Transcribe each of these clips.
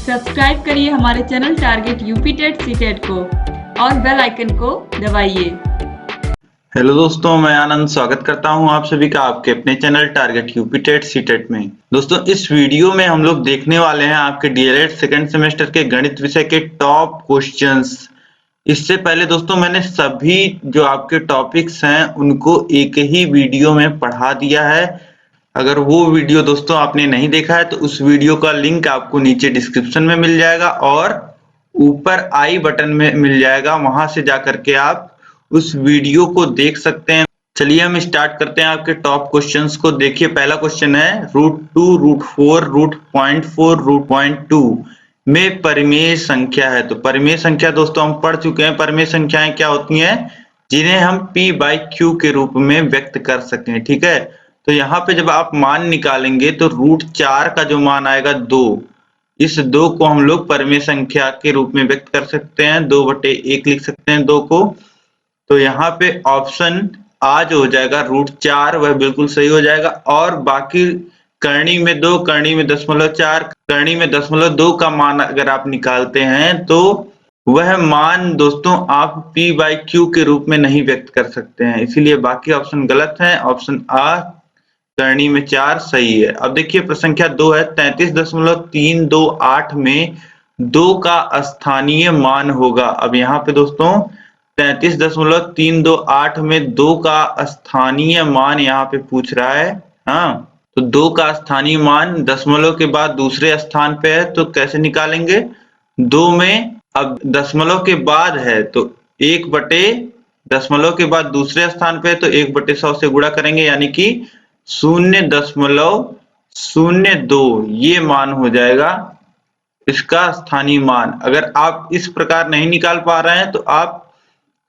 Subscribe करिए हमारे channel target UP TET CTET को और बेल आइकन को दबाइए। हेलो दोस्तों, मैं आनंद स्वागत करता हूं आप सभी का आपके अपने channel target UP TET CTET में। दोस्तों, इस वीडियो में हम लोग देखने वाले हैं आपके डीएलएड सेकंड सेमेस्टर के गणित विषय के टॉप क्वेश्चंस। इससे पहले दोस्तों मैंने सभी जो आपके टॉपिक्स हैं उनको एक ही वीडियो में पढ़ा दिया है। अगर वो वीडियो दोस्तों आपने नहीं देखा है तो उस वीडियो का लिंक आपको नीचे डिस्क्रिप्शन में मिल जाएगा और ऊपर आई बटन में मिल जाएगा, वहां से जाकर के आप उस वीडियो को देख सकते हैं। चलिए हम स्टार्ट करते हैं आपके टॉप क्वेश्चंस को। देखिए, पहला क्वेश्चन है √2, √4, √0.4, √0.2 में परिमेय संख्या है। तो परिमेय संख्या दोस्तों हम पढ़ चुके हैं। परिमेय संख्याएं क्या होती हैं? जिन्हें हम p/q के रूप में व्यक्त कर सकें। ठीक है, तो यहाँ पे जब आप मान निकालेंगे तो √4 का जो मान आएगा 2, इस 2 को हम लोग परिमेय संख्या के रूप में व्यक्त कर सकते हैं। 2/1 लिख सकते हैं 2 को। तो यहाँ पे ऑप्शन आ जो हो जाएगा √4 वह बिल्कुल सही हो जाएगा। और बाकी करणी में 2, करणी में 0.4, करणी में 0.2 का मान अगर आप निकालते हैं तो वह मान दोस्तों आप p/q के रूप में नहीं व्यक्त कर सकते हैं, इसीलिए बाकी ऑप्शन गलत है। ऑप्शन आ करणी में 4 सही है। अब देखिए प्रश्न संख्या 2 है 33.328 में 2 का स्थानीय मान होगा। अब यहाँ पे दोस्तों 33.328 में 2 का स्थानीय मान यहाँ पे पूछ रहा है। हाँ, तो 2 का स्थानीय मान दशमलव के बाद दूसरे स्थान पे है, तो कैसे निकालेंगे? 2 में अब दशमलव के बाद है तो 1/, दशमलव के बाद दूसरे स्थान पे है तो 1/100 से गुणा करेंगे, यानी कि 0.02 ये मान हो जाएगा इसका स्थानीय मान। अगर आप इस प्रकार नहीं निकाल पा रहे हैं तो आप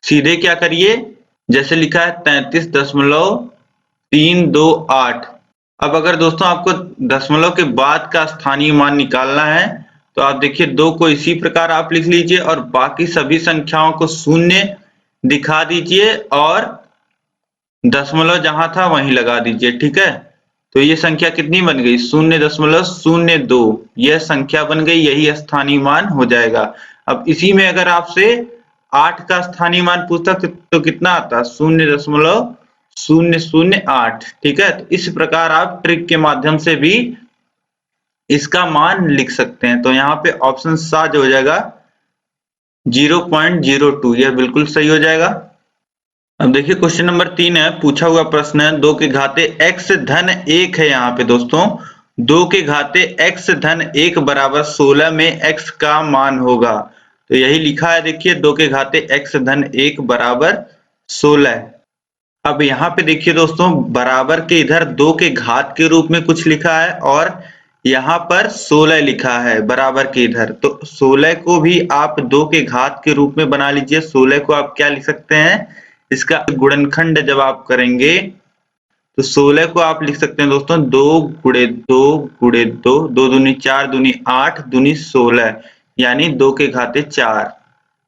सीधे क्या करिए, जैसे लिखा है 33.328। अब अगर दोस्तों आपको दशमलव के बाद का स्थानीय मान निकालना है तो आप देखिए 2 को इसी प्रकार आप लिख लीजिए और बाकी सभी संख्याओं को शून्य दिखा दीजिए और दशमलव जहां था वहीं लगा दीजिए। ठीक है, तो ये संख्या कितनी बन गई? 0.02 यह संख्या बन गई, यही स्थानीय मान हो जाएगा। अब इसी में अगर आपसे 8 का स्थानीय मान पूछता तो कितना आता? 0.008। ठीक है, तो इस प्रकार आप ट्रिक के माध्यम से भी इसका मान लिख सकते हैं। तो यहाँ पे ऑप्शन साज हो जाएगा 0.02, यह बिल्कुल सही हो जाएगा। अब देखिए क्वेश्चन नंबर 3 है, पूछा हुआ प्रश्न है 2 के घाते x धन 1 है। यहाँ पे दोस्तों 2 के घाते x धन 1 बराबर 16 में x का मान होगा। तो यही लिखा है, देखिए 2 के घाते x धन 1 बराबर 16। अब यहाँ पे देखिए दोस्तों बराबर के इधर 2 के घात के रूप में कुछ लिखा है और यहाँ पर 16 लिखा है बराबर के इधर। तो 16 को भी आप 2 के घात के रूप में बना लीजिए। 16 को आप क्या लिख सकते हैं? इसका गुणनखंड जब आप करेंगे तो 16 को आप लिख सकते हैं दोस्तों 2 × 2 × 2, 2 दूनी 4, दूनी 8, दूनी 16, यानी 2 के घाते 4।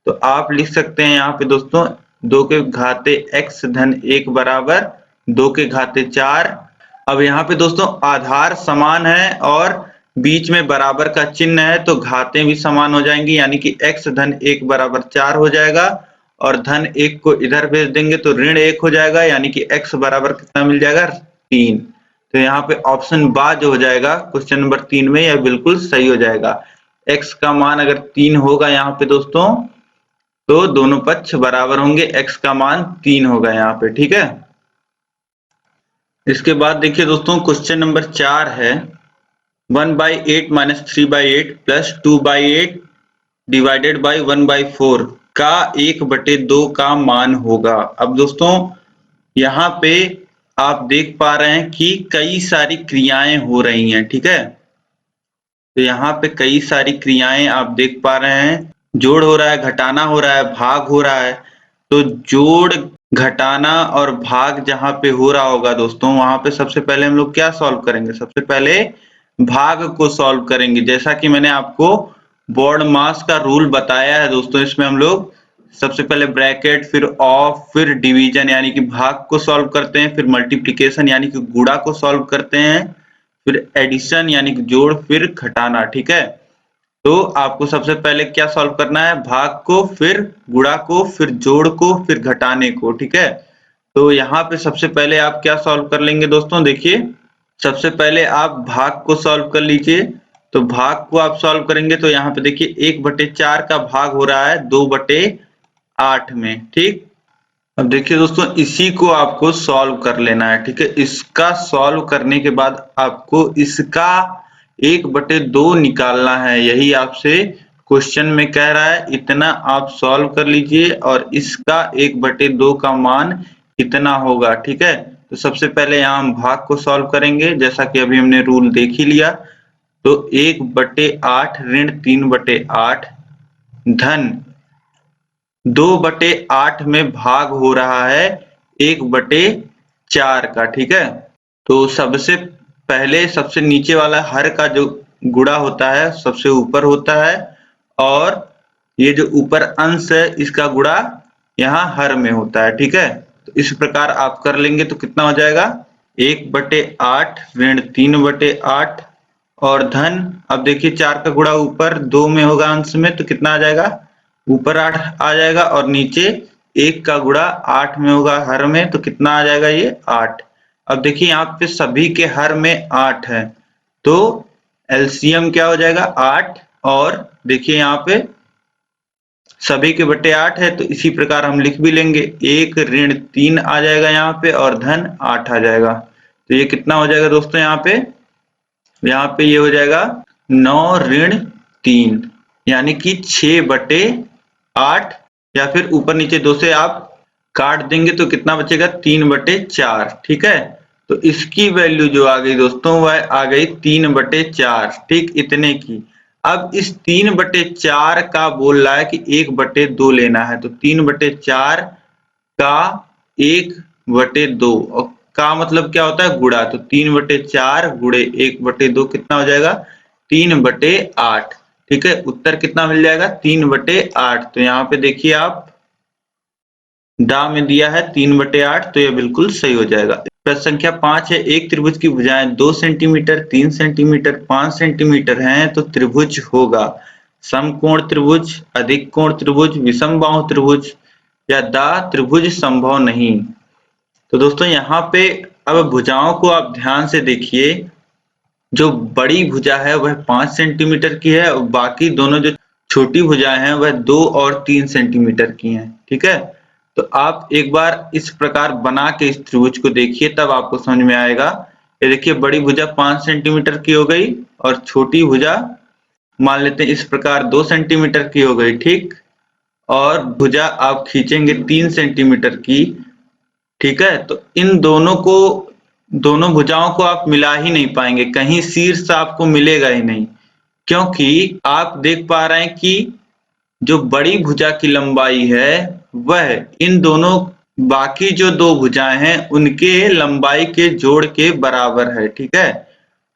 तो आप लिख सकते हैं यहाँ पे दोस्तों 2 के घाते x धन 1 बराबर 2 के घाते 4। अब यहाँ पे दोस्तों आधार समान है और बीच में बराबर का चिन्ह है तो घातें भी समान हो जाएंगी, यानी कि x धन 1 बराबर 4 हो जाएगा और धन 1 को इधर भेज देंगे तो ऋण 1 हो जाएगा, यानी कि x बराबर कितना मिल जाएगा? 3। तो यहाँ पे ऑप्शन बा जो हो जाएगा क्वेश्चन नंबर 3 में, यह बिल्कुल सही हो जाएगा। x का मान अगर 3 होगा यहाँ पे दोस्तों तो दोनों पक्ष बराबर होंगे, x का मान 3 होगा यहाँ पे। ठीक है, इसके बाद देखिए दोस्तों क्वेश्चन नंबर 4 है 1/8 - 3/8 + 2/8 डिवाइडेड बाई 1/4 का 1/2 का मान होगा। अब दोस्तों यहाँ पे आप देख पा रहे हैं कि कई सारी क्रियाएं हो रही हैं। ठीक है, तो यहाँ पे कई सारी क्रियाएं आप देख पा रहे हैं, जोड़ हो रहा है, घटाना हो रहा है, भाग हो रहा है। तो जोड़, घटाना और भाग जहां पे हो रहा होगा दोस्तों वहां पे सबसे पहले हम लोग क्या सॉल्व करेंगे? सबसे पहले भाग को सॉल्व करेंगे। जैसा कि मैंने आपको बोर्ड मास का रूल बताया है दोस्तों, इसमें हम लोग सबसे पहले ब्रैकेट, फिर ऑफ, फिर डिवीजन यानी कि भाग को सॉल्व करते हैं, फिर मल्टीप्लिकेशन यानी कि गुणा को सॉल्व करते हैं, फिर एडिशन यानी कि जोड़, फिर घटाना। ठीक है, तो आपको सबसे पहले क्या सॉल्व करना है, भाग को, फिर गुणा को, फिर जोड़ को, फिर घटाने को। ठीक है, तो यहाँ पे सबसे पहले आप क्या सॉल्व कर लेंगे दोस्तों, देखिए सबसे पहले आप भाग को सॉल्व कर लीजिए। तो भाग को आप सॉल्व करेंगे तो यहाँ पे देखिए 1/4 का भाग हो रहा है 2/8 में। ठीक, अब देखिए दोस्तों इसी को आपको सॉल्व कर लेना है। ठीक है, इसका सॉल्व करने के बाद आपको इसका 1/2 निकालना है, यही आपसे क्वेश्चन में कह रहा है। इतना आप सॉल्व कर लीजिए और इसका 1/2 का मान कितना होगा। ठीक है, तो सबसे पहले यहाँ हम भाग को सॉल्व करेंगे, जैसा कि अभी हमने रूल देख ही लिया। तो 1/8 ऋण 3/8 धन 2/8 में भाग हो रहा है 1/4 का। ठीक है, तो सबसे पहले सबसे नीचे वाला हर का जो गुणा होता है सबसे ऊपर होता है, और ये जो ऊपर अंश है इसका गुणा यहाँ हर में होता है। ठीक है, तो इस प्रकार आप कर लेंगे तो कितना हो जाएगा, 1/8 ऋण 3/8 और धन, अब देखिए 4 का गुणा ऊपर 2 में होगा अंश में, तो कितना आ जाएगा, ऊपर 8 आ जाएगा, और नीचे 1 का गुणा 8 में होगा हर में, तो कितना आ जाएगा ये 8। अब देखिए यहाँ पे सभी के हर में 8 है, तो एलसीएम क्या हो जाएगा 8, और देखिए यहाँ पे सभी के बटे 8 है, तो इसी प्रकार हम लिख भी लेंगे, 1 ऋण 3 आ जाएगा यहाँ पे और धन 8 आ जाएगा। तो ये कितना हो जाएगा दोस्तों, यहाँ पे ये हो जाएगा 9 ऋण 3, यानी कि 6/8, या फिर ऊपर नीचे 2 से आप काट देंगे तो कितना बचेगा, 3/4। ठीक है, तो इसकी वैल्यू जो आ गई दोस्तों वह आ गई 3/4। ठीक, इतने की। अब इस 3/4 का बोल रहा है कि 1/2 लेना है, तो 3/4 का 1/2, और का मतलब क्या होता है, गुणा। तो 3/4 गुणे 1/2 कितना हो जाएगा, 3/8। ठीक है, उत्तर कितना मिल जाएगा, 3/8। तो यहाँ पे देखिए आप डा में दिया है 3/8, तो यह बिल्कुल सही हो जाएगा। प्रश्न संख्या 5 है, एक त्रिभुज की भुजाएं 2 सेंटीमीटर, 3 सेंटीमीटर, 5 सेंटीमीटर हैं, तो त्रिभुज होगा समकोण त्रिभुज, अधिक कोण त्रिभुज, विषम बाहु त्रिभुज, या दा त्रिभुज संभव नहीं। तो दोस्तों यहाँ पे अब भुजाओं को आप ध्यान से देखिए, जो बड़ी भुजा है वह 5 सेंटीमीटर की है, और बाकी दोनों जो छोटी भुजाएं हैं वह 2 और 3 सेंटीमीटर की हैं। ठीक है, तो आप एक बार इस प्रकार बना के इस त्रिभुज को देखिए, तब आपको समझ में आएगा। ये देखिए बड़ी भुजा 5 सेंटीमीटर की हो गई, और छोटी भुजा मान लेते हैं इस प्रकार 2 सेंटीमीटर की हो गई। ठीक, और भुजा आप खींचेंगे 3 सेंटीमीटर की। ठीक है, तो इन दोनों भुजाओं को आप मिला ही नहीं पाएंगे, कहीं शीर्ष आपको मिलेगा ही नहीं, क्योंकि आप देख पा रहे हैं कि जो बड़ी भुजा की लंबाई है वह इन दोनों बाकी जो 2 भुजाएं हैं उनके लंबाई के जोड़ के बराबर है। ठीक है,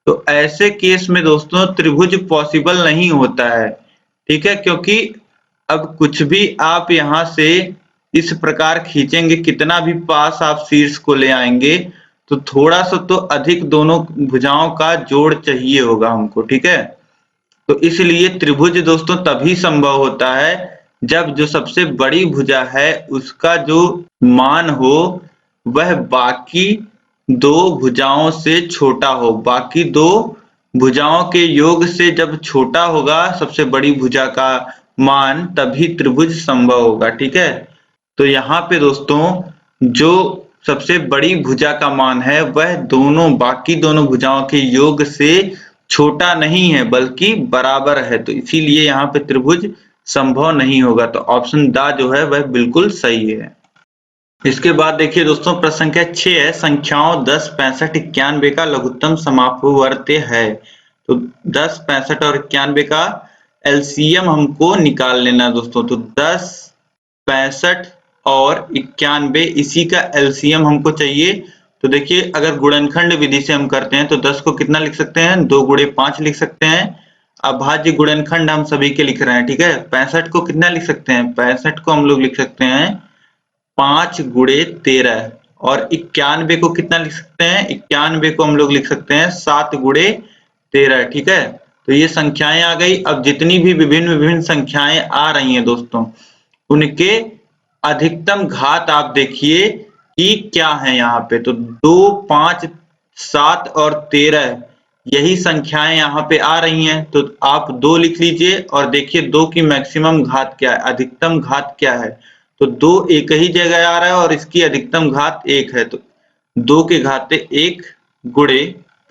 तो ऐसे केस में दोस्तों त्रिभुज पॉसिबल नहीं होता है। ठीक है, क्योंकि अब कुछ भी आप यहाँ से इस प्रकार खींचेंगे, कितना भी पास आप शीर्ष को ले आएंगे, तो थोड़ा सा तो अधिक दोनों भुजाओं का जोड़ चाहिए होगा हमको। ठीक है, तो इसलिए त्रिभुज दोस्तों तभी संभव होता है जब जो सबसे बड़ी भुजा है उसका जो मान हो वह बाकी 2 भुजाओं से छोटा हो, बाकी 2 भुजाओं के योग से जब छोटा होगा सबसे बड़ी भुजा का मान, तभी त्रिभुज संभव होगा। ठीक है, तो यहाँ पे दोस्तों जो सबसे बड़ी भुजा का मान है वह बाकी दोनों भुजाओं के योग से छोटा नहीं है बल्कि बराबर है, तो इसीलिए यहाँ पे त्रिभुज संभव नहीं होगा। तो ऑप्शन दा जो है वह बिल्कुल सही है। इसके बाद देखिए दोस्तों प्रश्न संख्या 6 है, संख्याओं 10, 65, 91 का लघुत्तम समापवर्त्य है। तो 10, 65 और 91 का एलसीएम हमको निकाल लेना दोस्तों। तो 10, 65 और 91 इसी का एलसीएम हमको चाहिए। तो देखिए अगर गुणनखंड विधि से हम करते हैं तो 10 को कितना लिख सकते हैं, 2 गुणे 5 लिख सकते हैं। अभाज्य गुणनखंड हम सभी के लिख रहे हैं। ठीक है, 65 को कितना लिख सकते हैं, 65 को हम लोग लिख सकते हैं 5 गुणे 13, और 91 को कितना लिख सकते हैं, 91 को हम लोग लिख सकते हैं 7 गुणे 13। ठीक है, तो ये संख्याएं आ गई। अब जितनी भी विभिन्न विभिन्न संख्याएं आ रही हैं दोस्तों, उनके अधिकतम घात आप देखिए कि क्या है यहाँ पे। तो 2, 5, 7 और 13 यही संख्याएं यहाँ पे आ रही हैं। तो आप 2 लिख लीजिए और देखिए 2 की मैक्सिमम घात क्या है, अधिकतम घात क्या है। तो 2 एक ही जगह आ रहा है और इसकी अधिकतम घात 1 है। तो 2 के घाते 1 गुणे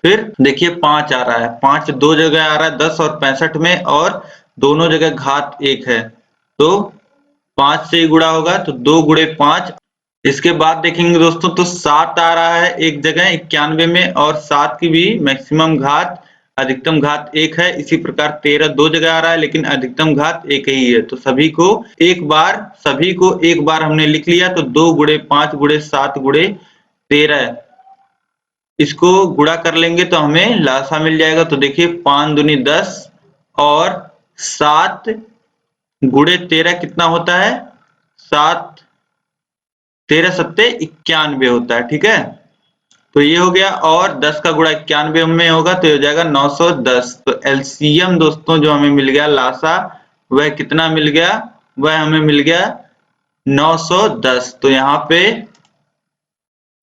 फिर देखिए 5 आ रहा है। 5 दो जगह आ रहा है 10 और 65 में, और दोनों जगह घात 1 है। तो 5 से ही गुणा होगा, तो 2 गुणे 5। इसके बाद देखेंगे दोस्तों तो 7 आ रहा है एक जगह 91 में, और 7 की भी मैक्सिमम घात अधिकतम घात 1 है। इसी प्रकार 13 दो जगह आ रहा है लेकिन अधिकतम घात 1 ही है। तो सभी को एक बार हमने लिख लिया। तो 2 गुणे 5 गुणे 7 गुणे 13 इसको गुणा कर लेंगे तो हमें लासा मिल जाएगा। तो देखिए 5 दूनी 10 और 7 गुणे 13 कितना होता है, 7 13 सत्ते 91 होता है। ठीक है, तो ये हो गया। और 10 का गुणा 91 में होगा तो हो जाएगा 910। तो एलसीएम दोस्तों जो हमें मिल गया लासा, वह कितना मिल गया, वह हमें मिल गया 910। तो यहाँ पे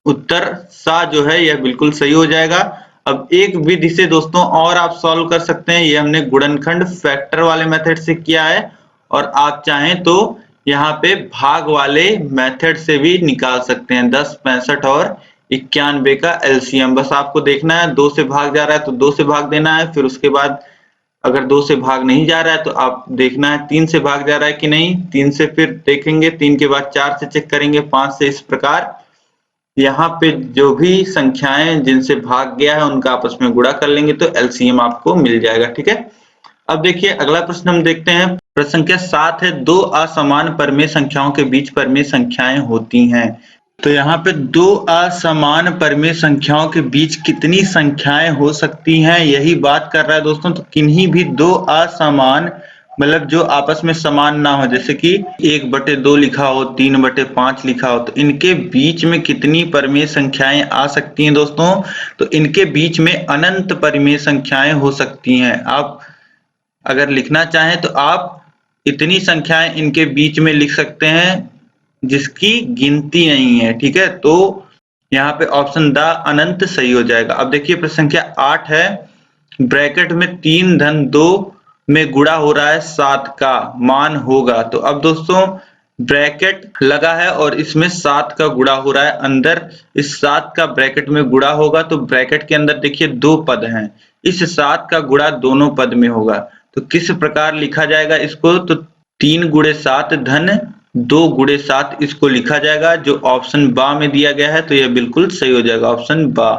उत्तर सा जो है यह बिल्कुल सही हो जाएगा। अब एक विधि से दोस्तों और आप सॉल्व कर सकते हैं। ये हमने गुणनखंड फैक्टर वाले मेथड से किया है, और आप चाहें तो यहाँ पे भाग वाले मेथड से भी निकाल सकते हैं। 10, 65 और 91 का एलसीएम। बस आपको देखना है 2 से भाग जा रहा है तो 2 से भाग देना है। फिर उसके बाद अगर 2 से भाग नहीं जा रहा है तो आप देखना है 3 से भाग जा रहा है कि नहीं। 3 से फिर देखेंगे, 3 के बाद 4 से चेक करेंगे, 5 से। इस प्रकार यहाँ पे जो भी संख्याएं जिनसे भाग गया है उनका आपस में गुणा कर लेंगे तो एलसीएम आपको मिल जाएगा। ठीक है, अब देखिए अगला प्रश्न हम देखते हैं। प्रश्न संख्या 7 है, 2 असमान परमेय संख्याओं के बीच परमेय संख्याएं होती हैं। तो यहाँ पे 2 असमान परमेय संख्याओं के बीच कितनी संख्याएं हो सकती हैं, यही बात कर रहा है दोस्तों। तो किन्हीं भी 2 असमान, मतलब जो आपस में समान ना हो, जैसे कि 1/2 लिखा हो, 3/5 लिखा हो, तो इनके बीच में कितनी परमेय संख्याएं आ सकती हैं दोस्तों। तो इनके बीच में अनंत परमेय संख्याएं हो सकती हैं। आप अगर लिखना चाहें तो आप इतनी संख्याएं इनके बीच में लिख सकते हैं जिसकी गिनती नहीं है। ठीक है, तो यहाँ पे ऑप्शन द अनंत सही हो जाएगा। अब देखिए प्रश्न संख्या 8 है, ब्रैकेट में 3 धन 2 में गुणा हो रहा है 7 का मान होगा। तो अब दोस्तों ब्रैकेट लगा है और इसमें 7 का गुणा हो रहा है, अंदर इस 7 का ब्रैकेट में गुणा होगा। तो ब्रैकेट के अंदर देखिए 2 पद हैं, इस 7 का गुणा दोनों पद में होगा। तो किस प्रकार लिखा जाएगा इसको, तो 3 गुणे 7 धन 2 गुणे 7 इसको लिखा जाएगा, जो ऑप्शन बा में दिया गया है। तो यह बिल्कुल सही हो जाएगा, ऑप्शन बा।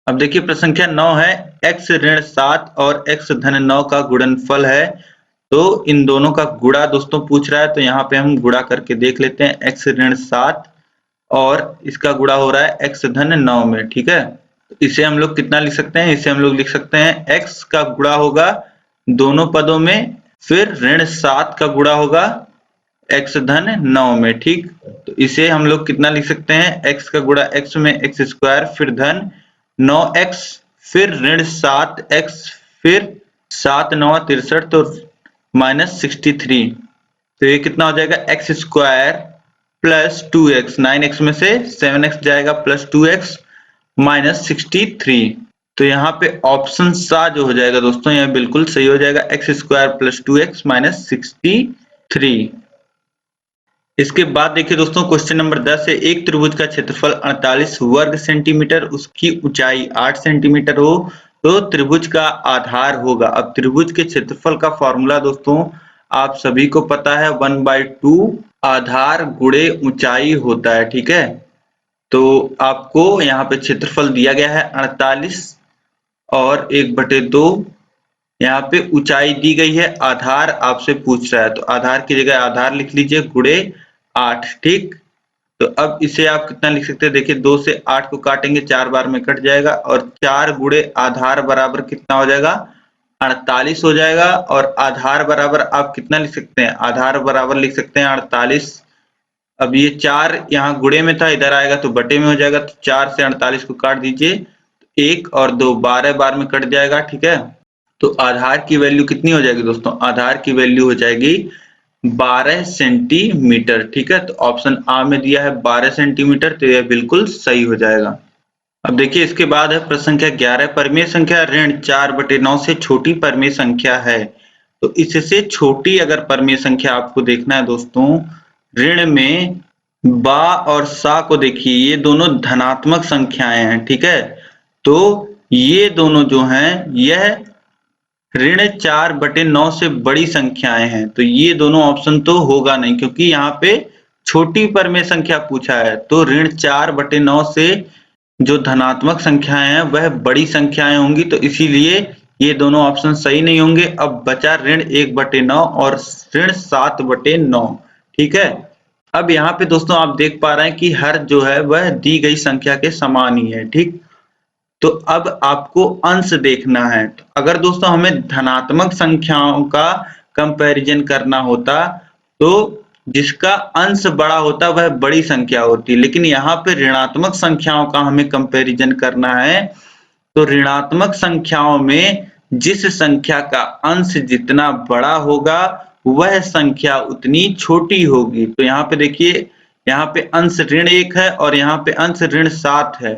अब देखिए प्रश्न संख्या 9 है, x ऋण 7 और x धन 9 का गुणनफल है। तो इन दोनों का गुणा दोस्तों पूछ रहा है, तो यहाँ पे हम गुणा करके देख लेते हैं। x ऋण 7 और इसका गुणा हो रहा है x धन 9 में। ठीक है, तो इसे हम लोग कितना लिख सकते हैं, इसे हम लोग लिख सकते हैं x का गुणा होगा दोनों पदों में, फिर ऋण 7 का गुणा होगा x धन 9 में। ठीक, तो इसे हम लोग कितना लिख सकते हैं, x का गुणा x में x स्क्वायर, फिर धन 9x, फिर ऋण 7x, फिर 7 9 63, तो -63। तो ये कितना हो जाएगा, x square plus 2x, 9x में से 7x जाएगा प्लस 2x -63। तो यहाँ पे ऑप्शन सा जो हो जाएगा दोस्तों यह बिल्कुल सही हो जाएगा, x स्क्वायर प्लस 2x -63। इसके बाद देखिए दोस्तों क्वेश्चन नंबर 10 है, एक त्रिभुज का क्षेत्रफल 48 वर्ग सेंटीमीटर, उसकी ऊंचाई 8 सेंटीमीटर हो तो त्रिभुज का आधार होगा। अब त्रिभुज के क्षेत्रफल का फॉर्मूला दोस्तों आप सभी को पता है, 1/2 आधार गुणे ऊंचाई होता है। ठीक है, तो आपको यहाँ पे क्षेत्रफल दिया गया है 48 और 1/2, यहाँ पे ऊंचाई दी गई है, आधार आपसे पूछ रहा है। तो आधार की जगह आधार लिख लीजिए गुणे 8। ठीक, तो अब इसे आप कितना लिख सकते हैं, देखिए 2 से 8 को काटेंगे 4 बार में कट जाएगा, और 4 गुणे आधार बराबर कितना हो जाएगा, 48 हो जाएगा। और आधार बराबर आप कितना लिख सकते हैं, आधार बराबर लिख सकते हैं 48। अब ये 4 यहाँ गुणे में था, इधर आएगा तो बटे में हो जाएगा। तो 4 से 48 को काट दीजिए, 1 और 2 12 बार में कट जाएगा। ठीक है, तो आधार की वैल्यू कितनी हो जाएगी दोस्तों? आधार की वैल्यू हो जाएगी 12 सेंटीमीटर। ठीक है, तो ऑप्शन आ में दिया है 12 सेंटीमीटर, तो यह बिल्कुल सही हो जाएगा। अब देखिए इसके बाद है प्रश्न संख्या 11, परिमेय संख्या ऋण 4/9 से छोटी परिमेय संख्या है। तो इससे छोटी अगर परिमेय संख्या आपको देखना है दोस्तों, ऋण में बा और सा को देखिए, ये दोनों धनात्मक संख्याएं हैं। ठीक है, तो ये दोनों जो हैं यह ऋण 4/9 से बड़ी संख्याएं हैं, तो ये दोनों ऑप्शन तो होगा नहीं, क्योंकि यहाँ पे छोटी परिमेय संख्या पूछा है। तो ऋण 4/9 से जो धनात्मक संख्याएं हैं वह बड़ी संख्याएं होंगी, तो इसीलिए ये दोनों ऑप्शन सही नहीं होंगे। अब बचा ऋण 1/9 और ऋण 7/9। ठीक है, अब यहाँ पे दोस्तों आप देख पा रहे हैं कि हर जो है वह दी गई संख्या के समान ही है। ठीक, तो अब आपको अंश देखना है। तो अगर दोस्तों हमें धनात्मक संख्याओं का कंपैरिजन करना होता तो जिसका अंश बड़ा होता वह बड़ी संख्या होती, लेकिन यहाँ पे ऋणात्मक संख्याओं का हमें कंपैरिजन करना है। तो ऋणात्मक संख्याओं में जिस संख्या का अंश जितना बड़ा होगा वह संख्या उतनी छोटी होगी। तो यहाँ पे देखिए, यहाँ पे अंश ऋण 1 है और यहाँ पे अंश ऋण 7 है।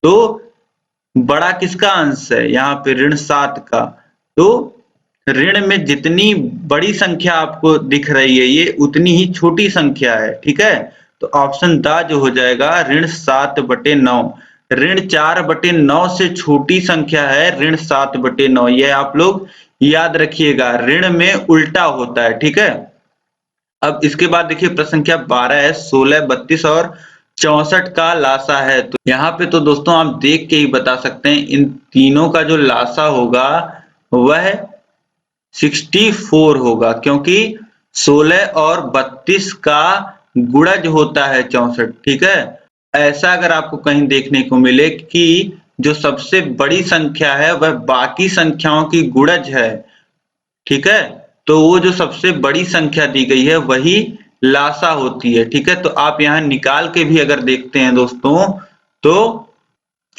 तो बड़ा किसका अंश है? यहाँ पे ऋण 7 का। तो ऋण में जितनी बड़ी संख्या आपको दिख रही है ये उतनी ही छोटी संख्या है। ठीक है, तो ऑप्शन द जो हो जाएगा ऋण 7/9। ऋण 4/9 से छोटी संख्या है ऋण 7/9। यह आप लोग याद रखिएगा, ऋण में उल्टा होता है। ठीक है, अब इसके बाद देखिए प्रश्न संख्या 12 है, 16, 32 और 64 का लासा है। तो यहाँ पे तो दोस्तों आप देख के ही बता सकते हैं, इन तीनों का जो लासा होगा वह 64 होगा, क्योंकि 16 और 32 का गुणज होता है 64। ठीक है, ऐसा अगर आपको कहीं देखने को मिले कि जो सबसे बड़ी संख्या है वह बाकी संख्याओं की गुणज है, ठीक है, तो वो जो सबसे बड़ी संख्या दी गई है वही लासा होती है। ठीक है, तो आप यहाँ निकाल के भी अगर देखते हैं दोस्तों तो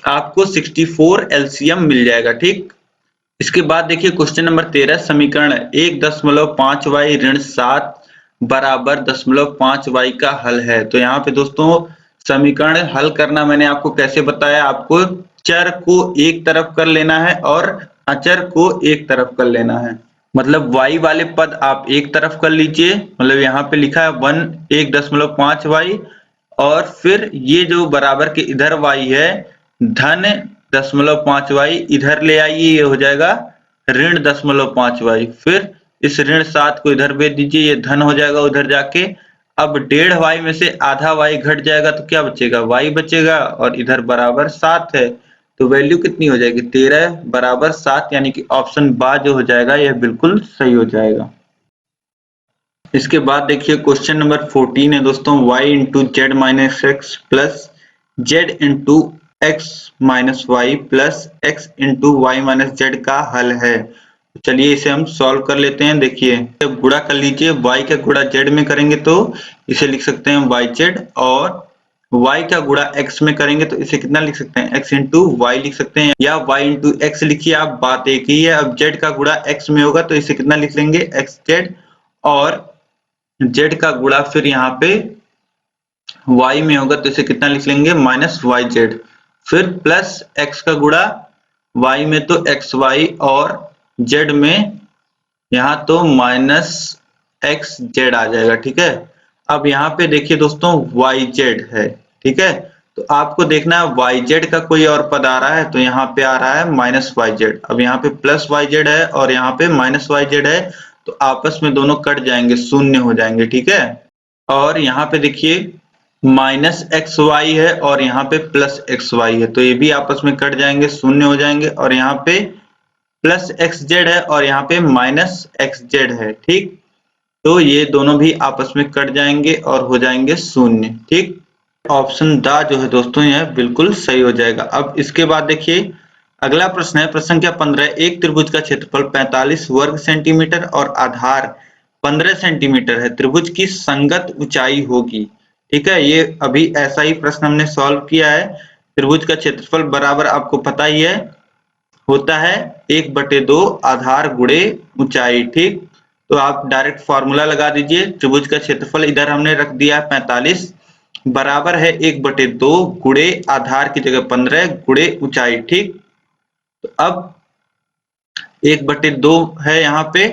आपको 64 एलसीएम मिल जाएगा। ठीक, इसके बाद देखिए क्वेश्चन नंबर 13, समीकरण 1.5y ऋण 7 बराबर 0.5y का हल है। तो यहाँ पे दोस्तों समीकरण हल करना मैंने आपको कैसे बताया, आपको चर को एक तरफ कर लेना है और अचर को एक तरफ कर लेना है। मतलब y वाले पद आप एक तरफ कर लीजिए, मतलब यहाँ पे लिखा है 1.5y और फिर ये जो बराबर के इधर y है धन 0.5y इधर ले आइए, ये हो जाएगा ऋण 0.5y। फिर इस ऋण 7 को इधर भेज दीजिए, ये धन हो जाएगा उधर जाके। अब 1.5y में से आधा y घट जाएगा तो क्या बचेगा? y बचेगा और इधर बराबर 7 है, तो वैल्यू कितनी हो जाएगी? 13 बराबर 7, यानी कि ऑप्शन बा जो हो जाएगा यह बिल्कुल सही हो जाएगा। इसके बाद देखिए क्वेश्चन नंबर 14 है दोस्तों, y into Z minus X plus Z into X minus Y plus X into Y minus Z का हल है। चलिए इसे हम सॉल्व कर लेते हैं। देखिए जब गुणा कर लीजिए, y का गुणा z में करेंगे तो इसे लिख सकते हैं yz, और y का गुणा x में करेंगे तो इसे कितना लिख सकते हैं? x इंटू वाई लिख सकते हैं, या y इंटू एक्स लिखिए आप, बात एक ही है। अब z का गुणा x में होगा तो इसे कितना लिख लेंगे? xz, और z का गुणा फिर यहाँ पे y में होगा तो इसे कितना लिख लेंगे? माइनस yz, फिर प्लस x का गुणा y में तो xy और z में यहाँ तो माइनस xz आ जाएगा। ठीक है, अब यहाँ पे देखिए दोस्तों yz है। ठीक है, तो आपको देखना है yz का कोई और पद आ रहा है, तो यहाँ पे आ रहा है माइनस yz। अब यहाँ पे प्लस yz है और यहाँ पे माइनस yz है, तो आपस में दोनों कट जाएंगे, शून्य हो जाएंगे। ठीक है, और यहाँ पे देखिए माइनस xy है और यहाँ पे प्लस xy है, तो ये भी आपस में कट जाएंगे, शून्य हो जाएंगे, और यहाँ पे प्लस xz है और यहाँ पे माइनस xz है। ठीक, तो ये दोनों भी आपस में कट जाएंगे और हो जाएंगे शून्य। ठीक, ऑप्शन द जो है दोस्तों यह बिल्कुल सही हो जाएगा। अब इसके बाद देखिए अगला प्रश्न है, प्रश्न संख्या 15, एक त्रिभुज का क्षेत्रफल 45 वर्ग सेंटीमीटर और आधार 15 सेंटीमीटर है, त्रिभुज की संगत ऊंचाई होगी। ठीक है, ये अभी ऐसा ही प्रश्न हमने सॉल्व किया है। त्रिभुज का क्षेत्रफल बराबर आपको पता ही है होता है 1/2 आधार गुणे ऊंचाई। ठीक, तो आप डायरेक्ट फॉर्मूला लगा दीजिए। त्रिभुज का क्षेत्रफल इधर हमने रख दिया 45 बराबर है 1/2 गुणे आधार की जगह 15 गुणे ऊंचाई। ठीक, तो अब 1/2 है यहाँ पे।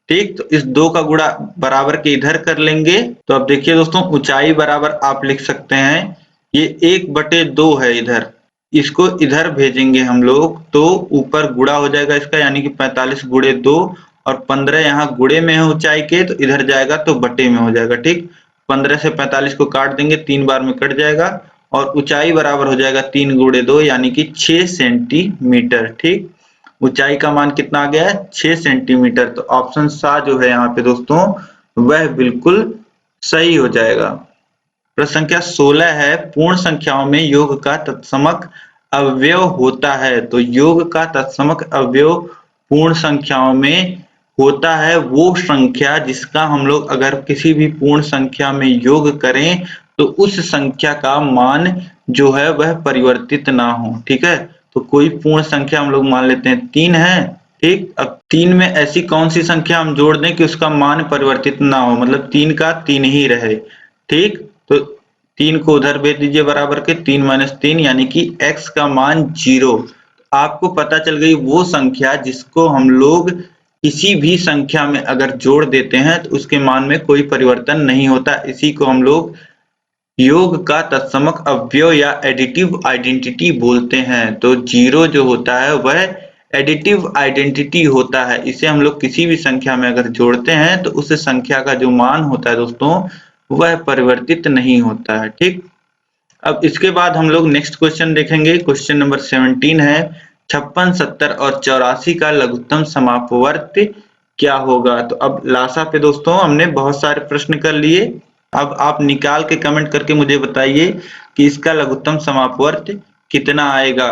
ठीक, तो इस 2 का गुणा बराबर के इधर कर लेंगे। तो अब देखिए दोस्तों, ऊंचाई बराबर आप लिख सकते हैं, ये 1/2 है इधर, इसको इधर भेजेंगे हम लोग तो ऊपर गुणा हो जाएगा इसका, यानी कि 45 गुणे 2 और 15 यहाँ गुणे में है ऊंचाई के, तो इधर जाएगा तो बटे में हो जाएगा। ठीक, 15 से 45 को काट देंगे, 3 बार में कट जाएगा और ऊंचाई बराबर हो जाएगा 3 गुणे 2 यानी कि 6 सेंटीमीटर। ठीक, ऊंचाई का मान कितना आ गया है 6 सेंटीमीटर। तो ऑप्शन सा जो है यहाँ पे दोस्तों वह बिल्कुल सही हो जाएगा। प्रश्न संख्या 16 है, पूर्ण संख्याओं में योग का तत्समक अवयव होता है। तो योग का तत्समक अवयव पूर्ण संख्याओं में होता है वो संख्या जिसका हम लोग अगर किसी भी पूर्ण संख्या में योग करें तो उस संख्या का मान जो है वह परिवर्तित ना हो। ठीक है, तो कोई पूर्ण संख्या हम लोग मान लेते हैं 3 है। ठीक, अब 3 में ऐसी कौन सी संख्या हम जोड़ दें कि उसका मान परिवर्तित ना हो, मतलब 3 का 3 ही रहे। ठीक, तो 3 को उधर भेज दीजिए बराबर के, 3 - 3 यानी कि x का मान 0। आपको पता चल गई वो संख्या जिसको हम लोग किसी भी संख्या में अगर जोड़ देते हैं तो उसके मान में कोई परिवर्तन नहीं होता। इसी को हम लोग योग का तत्समक अवयव या एडिटिव आइडेंटिटी बोलते हैं। तो 0 जो होता है वह एडिटिव आइडेंटिटी होता है। इसे हम लोग किसी भी संख्या में अगर जोड़ते हैं तो उस संख्या का जो मान होता है दोस्तों वह परिवर्तित नहीं होता है। ठीक, अब इसके बाद हम लोग नेक्स्ट क्वेश्चन देखेंगे। क्वेश्चन नंबर 17 है, 56, 70 और 84 का लघुत्तम समापवर्त क्या होगा। तो अब लासा पे दोस्तों हमने बहुत सारे प्रश्न कर लिए। अब आप निकाल के कमेंट करके मुझे बताइए कि इसका लघुत्तम समापवर्त कितना आएगा।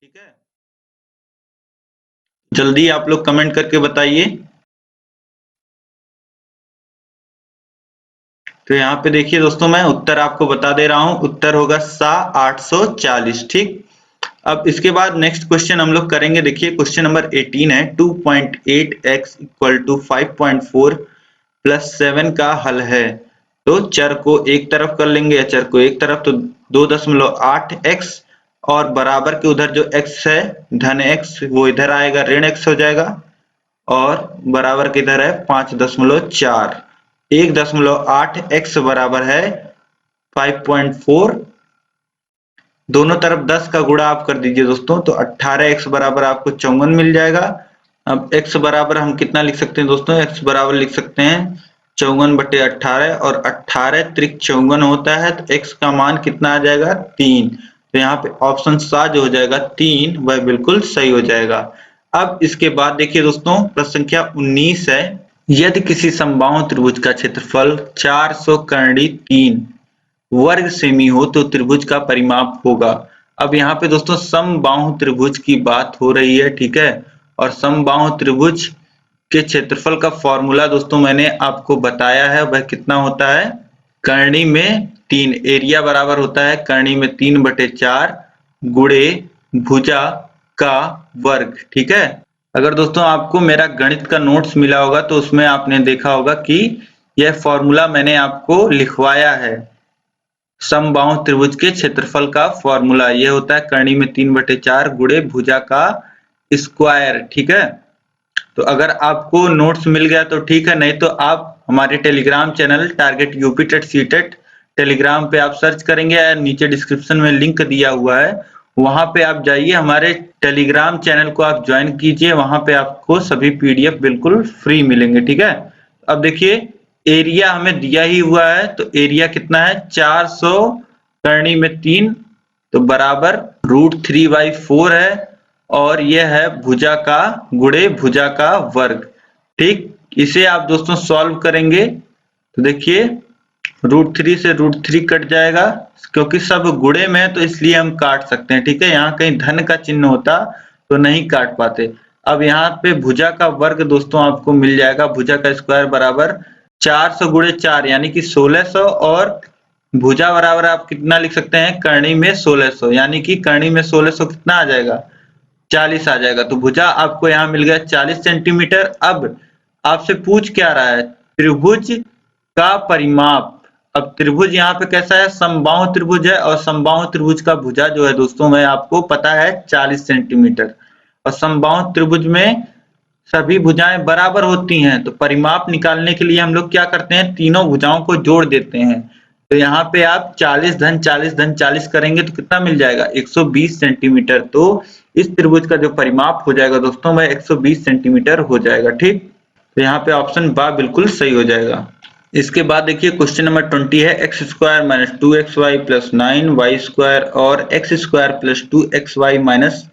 ठीक है, जल्दी आप लोग कमेंट करके बताइए। तो यहाँ पे देखिए दोस्तों, मैं उत्तर आपको बता दे रहा हूँ, उत्तर होगा सा 840। ठीक, अब इसके बाद नेक्स्ट क्वेश्चन हम लोग करेंगे। देखिए क्वेश्चन नंबर 18 है, 2.8x = 5.4 + 7 का हल है। तो चर को एक तरफ कर लेंगे या चर को एक तरफ, तो 2.8x और बराबर के उधर जो x है धन x वो इधर आएगा, ऋण x हो जाएगा और बराबर के इधर है 5.4। 1.8x बराबर है 5.4, दोनों तरफ 10 का गुणा आप कर दीजिए दोस्तों, तो 18x बराबर आपको 54 मिल जाएगा। अब x बराबर हम कितना लिख सकते हैं दोस्तों, x बराबर लिख सकते हैं 54/18 और 18 त्रिक 54 होता है, तो x का मान कितना आ जाएगा 3। तो यहाँ पे ऑप्शन सा जो हो जाएगा 3 वह बिल्कुल सही हो जाएगा। अब इसके बाद देखिए दोस्तों, प्रश्न संख्या 19 है, यदि किसी समबाहु त्रिभुज का क्षेत्रफल 400 कर्ण 3 वर्ग सेमी हो तो त्रिभुज का परिमाप होगा। अब यहाँ पे दोस्तों समबाहु त्रिभुज की बात हो रही है। ठीक है, और समबाहु त्रिभुज के क्षेत्रफल का फॉर्मूला दोस्तों मैंने आपको बताया है, वह कितना होता है कर्णी में 3, एरिया बराबर होता है कर्णी में 3/4 गुणे भुजा का वर्ग। ठीक है, अगर दोस्तों आपको मेरा गणित का नोट्स मिला होगा तो उसमें आपने देखा होगा कि यह फॉर्मूला मैंने आपको लिखवाया है। समबाहु त्रिभुज के क्षेत्रफल का फॉर्मूला यह होता है कर्णी में 3/4 गुणे भुजा का स्क्वायर। ठीक है, तो अगर आपको नोट्स मिल गया तो ठीक है, नहीं तो आप हमारे Telegram channel target UP TET CTET Telegram पे आप सर्च करेंगे, नीचे डिस्क्रिप्शन में लिंक दिया हुआ है, वहां पे आप जाइए, हमारे टेलीग्राम चैनल को आप ज्वाइन कीजिए, वहां पे आपको सभी पीडीएफ बिल्कुल फ्री मिलेंगे। ठीक है, अब देखिए एरिया हमें दिया ही हुआ है, तो एरिया कितना है 400 कर्णी में 3 तो बराबर √3/4 है और यह है भुजा का गुणे भुजा का वर्ग। ठीक, इसे आप दोस्तों सॉल्व करेंगे तो देखिए √3 से √3 कट जाएगा, क्योंकि सब गुणे में है तो इसलिए हम काट सकते हैं। ठीक है, यहाँ कहीं धन का चिन्ह होता तो नहीं काट पाते। अब यहाँ पे भुजा का वर्ग दोस्तों आपको मिल जाएगा, भुजा का स्क्वायर बराबर 400 गुणे 4 यानी कि 1600 और भुजा बराबर आप कितना लिख सकते हैं कर्णी में 1600 यानी कि कर्णी में 1600 कितना आ जाएगा 40 आ जाएगा। तो भुजा आपको यहाँ मिल गया 40 सेंटीमीटर। अब आपसे पूछ क्या रहा है, त्रिभुज का परिमाप। अब त्रिभुज यहाँ पे कैसा है, समबाहु त्रिभुज है, और समबाहु त्रिभुज का भुजा जो है दोस्तों में आपको पता है 40 सेंटीमीटर, और समबाहु त्रिभुज में सभी भुजाएं बराबर होती हैं। तो परिमाप निकालने के लिए हम लोग क्या करते हैं, तीनों भुजाओं को जोड़ देते हैं। तो यहाँ पे आप 40 धन 40 धन 40 करेंगे तो कितना मिल जाएगा, 120 सेंटीमीटर। तो इस त्रिभुज का जो परिमाप हो जाएगा दोस्तों वह 120 सेंटीमीटर हो जाएगा। ठीक, तो यहाँ पे ऑप्शन बा बिल्कुल सही हो जाएगा। इसके बाद देखिए क्वेश्चन नंबर 20 है, x square minus 2xy plus 9y square और x square plus 2xy minus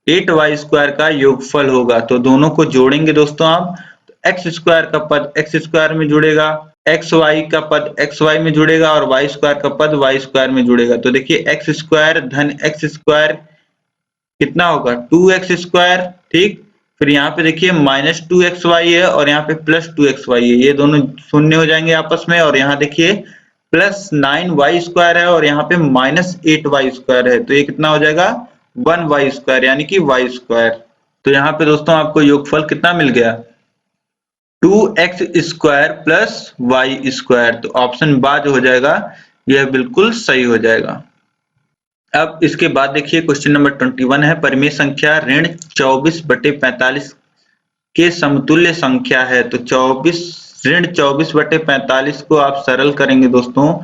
8y square का योगफल होगा। तो दोनों को जोड़ेंगे दोस्तों आप, तो एक्स स्क्वायर का पद एक्स स्क्वायर में जुड़ेगा, एक्स वाई का पद एक्स वाई में जुड़ेगा, और वाई स्क्वायर का पद वाई स्क्वायर में जुड़ेगा। तो देखिए एक्स स्क्वायर धन एक्स स्क्वायर कितना होगा, 2x स्क्वायर। ठीक, फिर यहाँ पे देखिए माइनस 2xy है और यहाँ पे प्लस 2xy है, ये दोनों शून्य हो जाएंगे आपस में। और यहाँ देखिए प्लस 9y स्क्वायर है और यहाँ पे माइनस 8y स्क्वायर है, तो ये कितना हो जाएगा 1y स्क्वायर यानी कि y स्क्वायर। तो यहाँ पे दोस्तों आपको योगफल कितना मिल गया, 2x square plus y square. तो ऑप्शन बा जो हो जाएगा यह बिल्कुल सही हो जाएगा। अब इसके बाद देखिए क्वेश्चन नंबर 21 है, परिमेय संख्या ऋण 24/45 के समतुल्य संख्या है। तो ऋण 24/45 को आप सरल करेंगे दोस्तों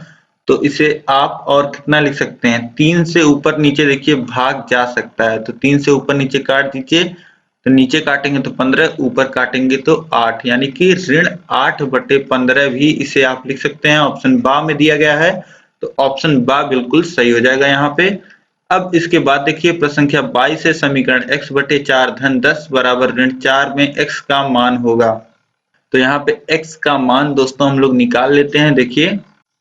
तो इसे आप और कितना लिख सकते हैं, 3 से ऊपर नीचे देखिए भाग जा सकता है। तो 3 से ऊपर नीचे काट दीजिए, तो नीचे काटेंगे तो 15, ऊपर काटेंगे तो 8, यानी कि ऋण 8/15 भी इसे आप लिख सकते हैं। ऑप्शन बा में दिया गया है, तो ऑप्शन बा बिल्कुल सही हो जाएगा यहाँ पे। अब इसके बाद देखिए प्रश्न संख्या 22 है, समीकरण x/4 धन 10 बराबर ऋण 4 में x का मान होगा। तो यहाँ पे x का मान दोस्तों हम लोग निकाल लेते हैं। देखिए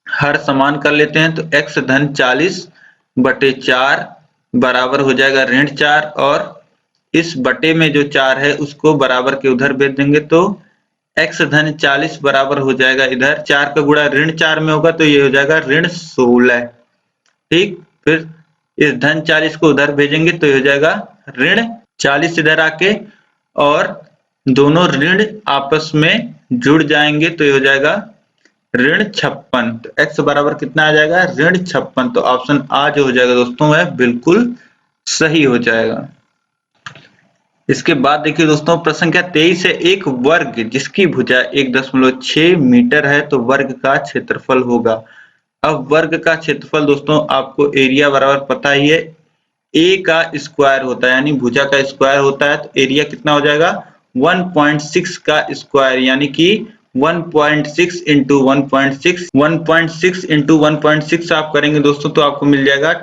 हर समान कर लेते हैं, तो x धन 40/4 बराबर हो जाएगा ऋण 4, और इस बटे में जो 4 है उसको बराबर के उधर भेज देंगे, तो x धन 40 बराबर हो जाएगा इधर 4 का गुणा ऋण 4 में होगा, तो ये हो जाएगा ऋण 16। ठीक, फिर इस धन 40 को उधर भेजेंगे तो ये हो जाएगा ऋण 40 इधर आके, और दोनों ऋण आपस में जुड़ जाएंगे तो ये हो जाएगा ऋण 56। तो x बराबर कितना आ जाएगा, ऋण 56। तो ऑप्शन आ जो हो जाएगा दोस्तों वह बिल्कुल सही हो जाएगा। इसके बाद देखिए दोस्तों प्रश्न संख्या 23 है, एक वर्ग जिसकी भुजा 1.6 मीटर है तो वर्ग का क्षेत्रफल होगा। अब वर्ग का क्षेत्रफल दोस्तों आपको एरिया बराबर पता ही है, ए का स्क्वायर होता है, यानी भुजा का स्क्वायर होता है। तो एरिया कितना हो जाएगा 1.6 का स्क्वायर, यानी कि 1.6 इंटू 1.6 इंटू 1.6 आप करेंगे दोस्तों तो आपको मिल जाएगा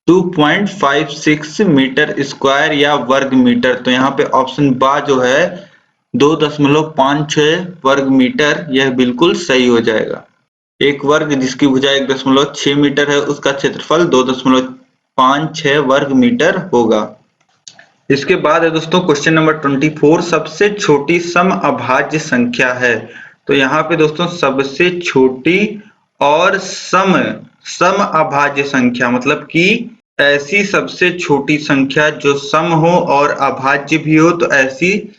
2.56 मीटर स्क्वायर या वर्ग मीटर। तो यहाँ पे ऑप्शन बा जो है 2.56 वर्ग मीटर, यह बिल्कुल सही हो जाएगा। एक वर्ग जिसकी भुजा 1.6 मीटर है उसका क्षेत्रफल 2.56 वर्ग मीटर होगा। इसके बाद है दोस्तों क्वेश्चन नंबर 24, सबसे छोटी समअभाज्य संख्या है। तो यहाँ पे दोस्तों सबसे छोटी और समअभाज्य संख्या मतलब कि ऐसी सबसे छोटी संख्या जो सम हो और अभाज्य भी हो, तो ऐसी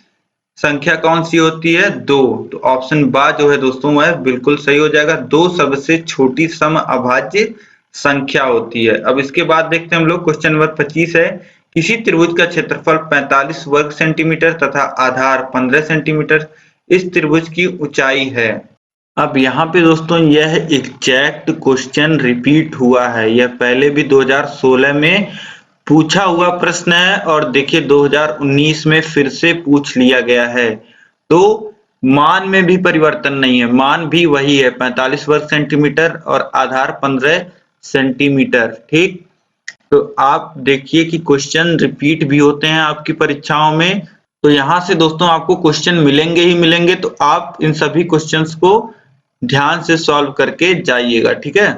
संख्या कौन सी होती है, 2। तो ऑप्शन बा जो है दोस्तों वह बिल्कुल सही हो जाएगा, 2 सबसे छोटी समअभाज्य संख्या होती है। अब इसके बाद देखते हैं हम लोग क्वेश्चन नंबर 25 है, किसी त्रिभुज का क्षेत्रफल 45 वर्ग सेंटीमीटर तथा आधार 15 सेंटीमीटर, इस त्रिभुज की ऊंचाई है। अब यहाँ पे दोस्तों यह एग्जैक्ट क्वेश्चन रिपीट हुआ है, यह पहले भी 2016 में पूछा हुआ प्रश्न है और देखिए 2019 में फिर से पूछ लिया गया है। तो मान में भी परिवर्तन नहीं है, मान भी वही है 45 वर्ग सेंटीमीटर और आधार 15 सेंटीमीटर। ठीक, तो आप देखिए कि क्वेश्चन रिपीट भी होते हैं आपकी परीक्षाओं में, तो यहाँ से दोस्तों आपको क्वेश्चन मिलेंगे ही मिलेंगे, तो आप इन सभी क्वेश्चंस को ध्यान से सॉल्व करके जाइएगा। ठीक है,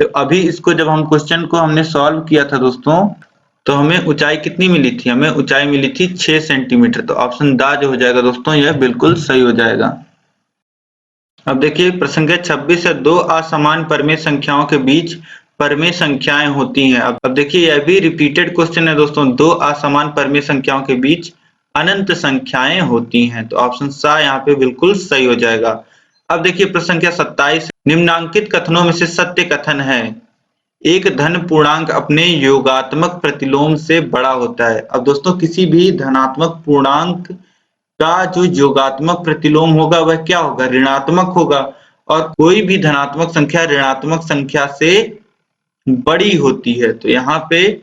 तो अभी इसको जब हम क्वेश्चन को हमने सॉल्व किया था दोस्तों तो हमें ऊंचाई कितनी मिली थी, हमें ऊंचाई मिली थी 6 सेंटीमीटर। तो ऑप्शन दा जो हो जाएगा दोस्तों यह बिल्कुल सही हो जाएगा। अब देखिए प्रश्न संख्या 26 है, दो असमान परिमेय संख्याओं के बीच परमेय संख्याएं होती हैं। अब देखिए यह भी रिपीटेड क्वेश्चन है दोस्तों, दो असमान परमेय संख्याओं के बीच अनंत संख्याएं होती हैं। तो ऑप्शन सा यहाँ पे बिल्कुल सही हो जाएगा। अब देखिए प्रश्न संख्या 27, निम्नांकित कथनों में से सत्य कथन है एक धन पूर्णांक अपने योगात्मक प्रतिलोम से बड़ा होता है। अब दोस्तों किसी भी धनात्मक पूर्णांक का जो योगात्मक प्रतिलोम होगा वह क्या होगा, ऋणात्मक होगा, और कोई भी धनात्मक संख्या ऋणात्मक संख्या से बड़ी होती है। तो यहाँ पे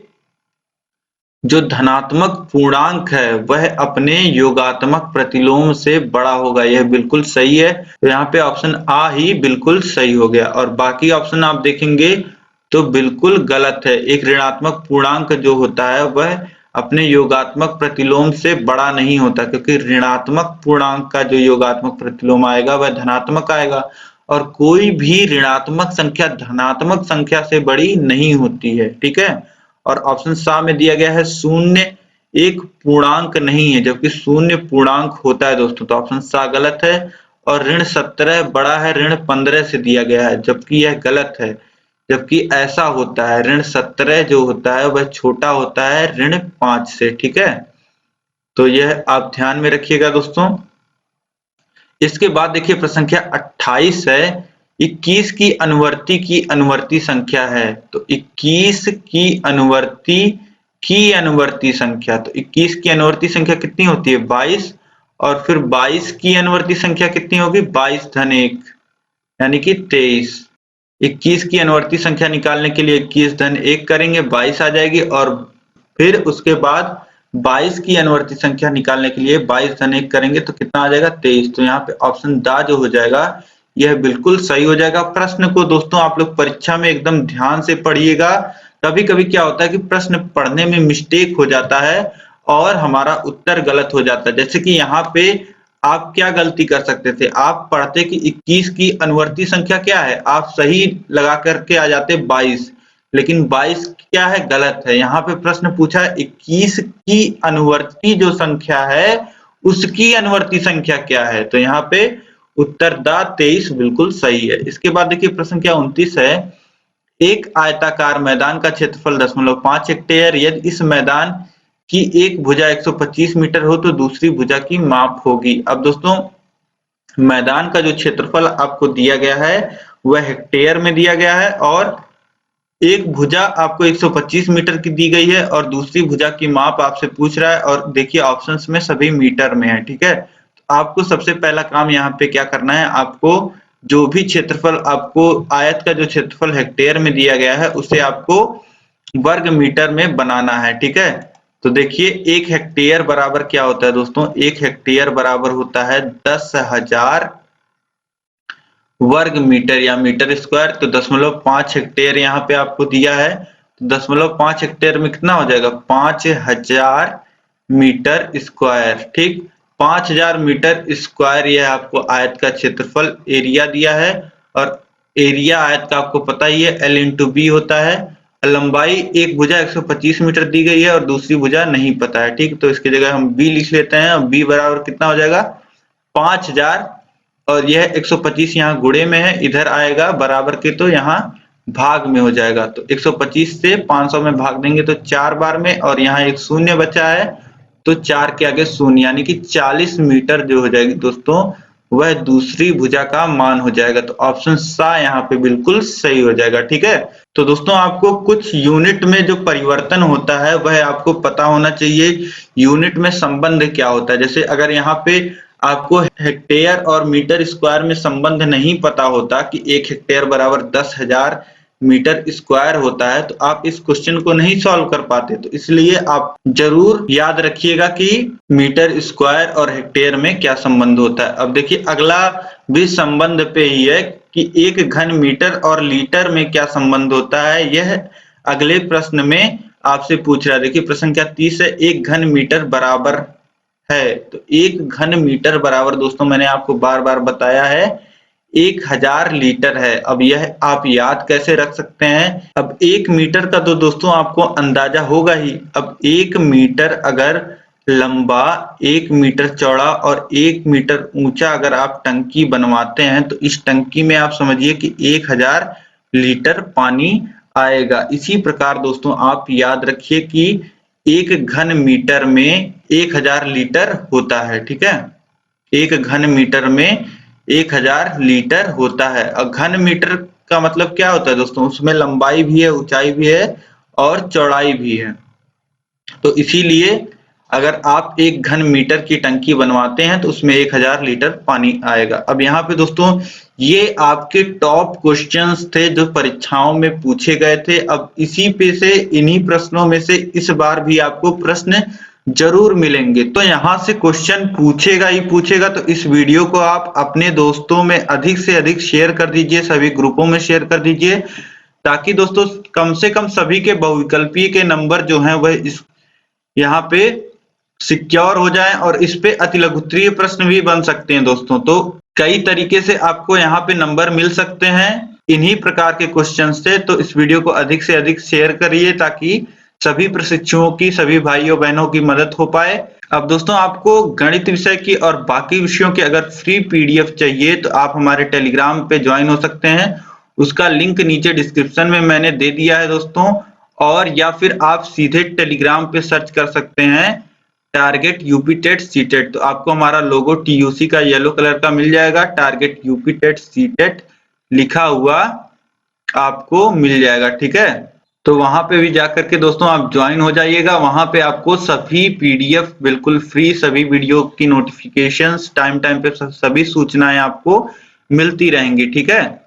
जो धनात्मक पूर्णांक है वह अपने योगात्मक प्रतिलोम से बड़ा होगा, यह बिल्कुल सही है। तो यहाँ पे ऑप्शन आ ही बिल्कुल सही हो गया, और बाकी ऑप्शन आप देखेंगे तो बिल्कुल गलत है। एक ऋणात्मक पूर्णांक जो होता है वह अपने योगात्मक प्रतिलोम से बड़ा नहीं होता, क्योंकि ऋणात्मक पूर्णांक का जो योगात्मक प्रतिलोम आएगा वह धनात्मक आएगा, और कोई भी ऋणात्मक संख्या धनात्मक संख्या से बड़ी नहीं होती है। ठीक है, और ऑप्शन सा में दिया गया है शून्य एक पूर्णांक नहीं है, जबकि शून्य पूर्णांक होता है दोस्तों। तो ऑप्शन सा गलत है, और ऋण 17 बड़ा है ऋण 15 से दिया गया है, जबकि यह गलत है। जबकि ऐसा होता है, ऋण 17 जो होता है वह छोटा होता है ऋण 5 से। ठीक है, तो यह आप ध्यान में रखिएगा दोस्तों। इसके बाद देखिए प्रश्न संख्या 28 है, 21 की अनुवर्ती संख्या है। तो 21 की अनुवर्ती संख्या, तो 21 की अनुवर्ती संख्या कितनी होती है, 22, और फिर 22 की अनुवर्ती संख्या कितनी होगी, 22 धन 1 यानी कि 23। 21 की अनुवर्ती संख्या निकालने के लिए 21 धन 1 करेंगे, 22 आ जाएगी, और फिर उसके बाद 22 की अनुवर्ती संख्या निकालने के लिए 22 धन 1 करेंगे तो कितना आ जाएगा, 23। तो यहाँ पे ऑप्शन दा जो हो जाएगा यह बिल्कुल सही हो जाएगा। प्रश्न को दोस्तों आप लोग परीक्षा में एकदम ध्यान से पढ़िएगा। कभी कभी क्या होता है कि प्रश्न पढ़ने में मिस्टेक हो जाता है और हमारा उत्तर गलत हो जाता है। जैसे कि यहाँ पे आप क्या गलती कर सकते थे, आप पढ़ते कि 21 की अनुवर्ती संख्या क्या है, आप सही लगा करके आ जाते 22, लेकिन 22 क्या है, गलत है। यहाँ पे प्रश्न पूछा है 21 की अनुवर्ती जो संख्या है उसकी अनुवर्ती संख्या क्या है, तो यहाँ पे उत्तर दा 23 बिल्कुल सही है। इसके बाद देखिए प्रश्न संख्या 29 है, एक आयताकार मैदान का क्षेत्रफल 0.5 हेक्टेयर, यदि इस मैदान की एक भुजा 125 मीटर हो तो दूसरी भुजा की माप होगी। अब दोस्तों मैदान का जो क्षेत्रफल आपको दिया गया है वह हेक्टेयर में दिया गया है, और एक भुजा आपको 125 मीटर की दी गई है और दूसरी भुजा की माप आपसे पूछ रहा है, और देखिए ऑप्शंस में सभी मीटर में है। ठीक है, तो आपको सबसे पहला काम यहाँ पे क्या करना है, आपको जो भी क्षेत्रफल आपको आयत का जो क्षेत्रफल हेक्टेयर में दिया गया है उसे आपको वर्ग मीटर में बनाना है। ठीक है, तो देखिए 1 हेक्टेयर बराबर क्या होता है दोस्तों, 1 हेक्टेयर बराबर होता है 10,000 वर्ग मीटर या मीटर स्क्वायर। तो 0.5 हेक्टेयर यहाँ पे आपको दिया है, तो 0.5 हेक्टेयर में कितना हो जाएगा, 5000 मीटर स्क्वायर। ठीक, 5000 मीटर स्क्वायर यह आपको आयत का क्षेत्रफल एरिया दिया है, और एरिया आयत का आपको पता ही है L इंटू बी होता है। लंबाई एक भुजा 125 मीटर दी गई है और दूसरी भुजा नहीं पता है। ठीक, तो इसकी जगह हम बी लिख लेते हैं, और बी बराबर कितना हो जाएगा 5000, और यह 125 यहाँ गुणे में है, इधर आएगा बराबर के तो यहाँ भाग में हो जाएगा। तो 125 से 500 में भाग देंगे तो 4 बार में, और यहाँ एक शून्य बचा है तो 4 के आगे शून्य, यानी कि 40 मीटर जो हो जाएगी दोस्तों वह दूसरी भुजा का मान हो जाएगा। तो ऑप्शन सा यहाँ पे बिल्कुल सही हो जाएगा। ठीक है, तो दोस्तों आपको कुछ यूनिट में जो परिवर्तन होता है वह आपको पता होना चाहिए। यूनिट में संबंध क्या होता है, जैसे अगर यहाँ पे आपको हेक्टेयर और मीटर स्क्वायर में संबंध नहीं पता होता कि 1 हेक्टेयर बराबर 10,000 मीटर स्क्वायर होता है तो आप इस क्वेश्चन को नहीं सॉल्व कर पाते। तो इसलिए आप जरूर याद रखिएगा कि मीटर स्क्वायर और हेक्टेयर में क्या संबंध होता है। अब देखिए अगला भी संबंध पे ही है कि 1 घन मीटर और लीटर में क्या संबंध होता है, यह अगले प्रश्न में आपसे पूछ रहा है। देखिए प्रश्न संख्या 30 है, 1 घन मीटर बराबर है। तो 1 घन मीटर बराबर दोस्तों मैंने आपको बार बार बताया है 1000 लीटर है। अब यह आप याद कैसे रख सकते हैं, अब 1 मीटर का तो दोस्तों आपको अंदाजा होगा ही। अब 1 मीटर अगर लंबा, 1 मीटर चौड़ा और 1 मीटर ऊंचा अगर आप टंकी बनवाते हैं तो इस टंकी में आप समझिए कि 1000 लीटर पानी आएगा। इसी प्रकार दोस्तों आप याद रखिए कि 1 घन मीटर में 1000 लीटर होता है, ठीक है? 1 घन मीटर में 1000 लीटर होता है। और घन मीटर का मतलब क्या होता है दोस्तों? उसमें लंबाई भी है, ऊंचाई भी है और चौड़ाई भी है। तो इसीलिए अगर आप 1 घन मीटर की टंकी बनवाते हैं तो उसमें 1000 लीटर पानी आएगा। अब यहाँ पे दोस्तों ये आपके टॉप क्वेश्चंस थे जो परीक्षाओं में पूछे गए थे। अब इसी पे से इन्हीं प्रश्नों में से इस बार भी आपको प्रश्न जरूर मिलेंगे। तो यहाँ से क्वेश्चन पूछेगा ही पूछेगा, तो इस वीडियो को आप अपने दोस्तों में अधिक से अधिक शेयर कर दीजिए, सभी ग्रुपों में शेयर कर दीजिए, ताकि दोस्तों कम से कम सभी के बहुविकल्पीय के नंबर जो हैं वह इस यहाँ पे सिक्योर हो जाएं और इस पे अतिलघुत्तरीय प्रश्न भी बन सकते हैं दोस्तों। तो कई तरीके से आपको यहाँ पे नंबर मिल सकते हैं इन्हीं प्रकार के क्वेश्चन से। तो इस वीडियो को अधिक से अधिक शेयर करिए ताकि सभी प्रशिक्षुओं की, सभी भाइयों बहनों की मदद हो पाए। अब दोस्तों आपको गणित विषय की और बाकी विषयों की अगर फ्री पीडीएफ चाहिए तो आप हमारे टेलीग्राम पे ज्वाइन हो सकते हैं। उसका लिंक नीचे डिस्क्रिप्शन में मैंने दे दिया है दोस्तों। और या फिर आप सीधे टेलीग्राम पे सर्च कर सकते हैं टारगेट यूपी टेट सीटेट। तो आपको हमारा लोगो टीयूसी का येलो कलर का मिल जाएगा, टारगेट यूपी टेट सीटेट लिखा हुआ आपको मिल जाएगा, ठीक है? तो वहां पे भी जाकर के दोस्तों आप ज्वाइन हो जाइएगा। वहां पे आपको सभी पीडीएफ बिल्कुल फ्री, सभी वीडियो की नोटिफिकेशंस टाइम पे सभी सूचनाएं आपको मिलती रहेंगी, ठीक है?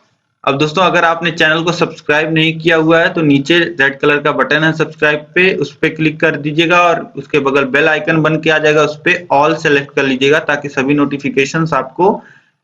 अब दोस्तों अगर आपने चैनल को सब्सक्राइब नहीं किया हुआ है तो नीचे रेड कलर का बटन है सब्सक्राइब पे, उस पे क्लिक कर दीजिएगा और उसके बगल बेल आइकन बन के आ जाएगा, उस पे ऑल सेलेक्ट कर लीजिएगा ताकि सभी नोटिफिकेशंस आपको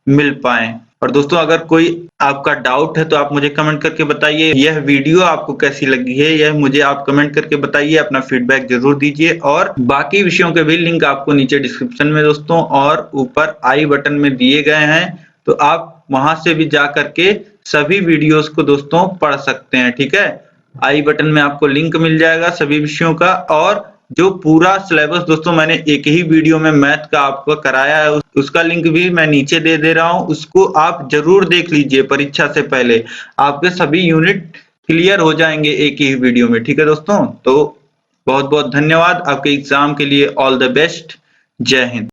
मिल पाए। और दोस्तों अगर कोई आपका डाउट है तो आप मुझे कमेंट करके बताइए यह वीडियो आपको कैसी लगी है, यह मुझे आप कमेंट करके बताइए, अपना फीडबैक जरूर दीजिए। और बाकी विषयों के भी लिंक आपको नीचे डिस्क्रिप्शन में दोस्तों और ऊपर आई बटन में दिए गए हैं, तो आप वहां से भी जा करके सभी वीडियोस को दोस्तों पढ़ सकते हैं, ठीक है? आई बटन में आपको लिंक मिल जाएगा सभी विषयों का। और जो पूरा सिलेबस दोस्तों मैंने एक ही वीडियो में मैथ का आपको कराया है उसका लिंक भी मैं नीचे दे रहा हूं, उसको आप जरूर देख लीजिए परीक्षा से पहले। आपके सभी यूनिट क्लियर हो जाएंगे एक ही वीडियो में, ठीक है दोस्तों? तो बहुत बहुत धन्यवाद। आपके एग्जाम के लिए ऑल द बेस्ट। जय हिंद।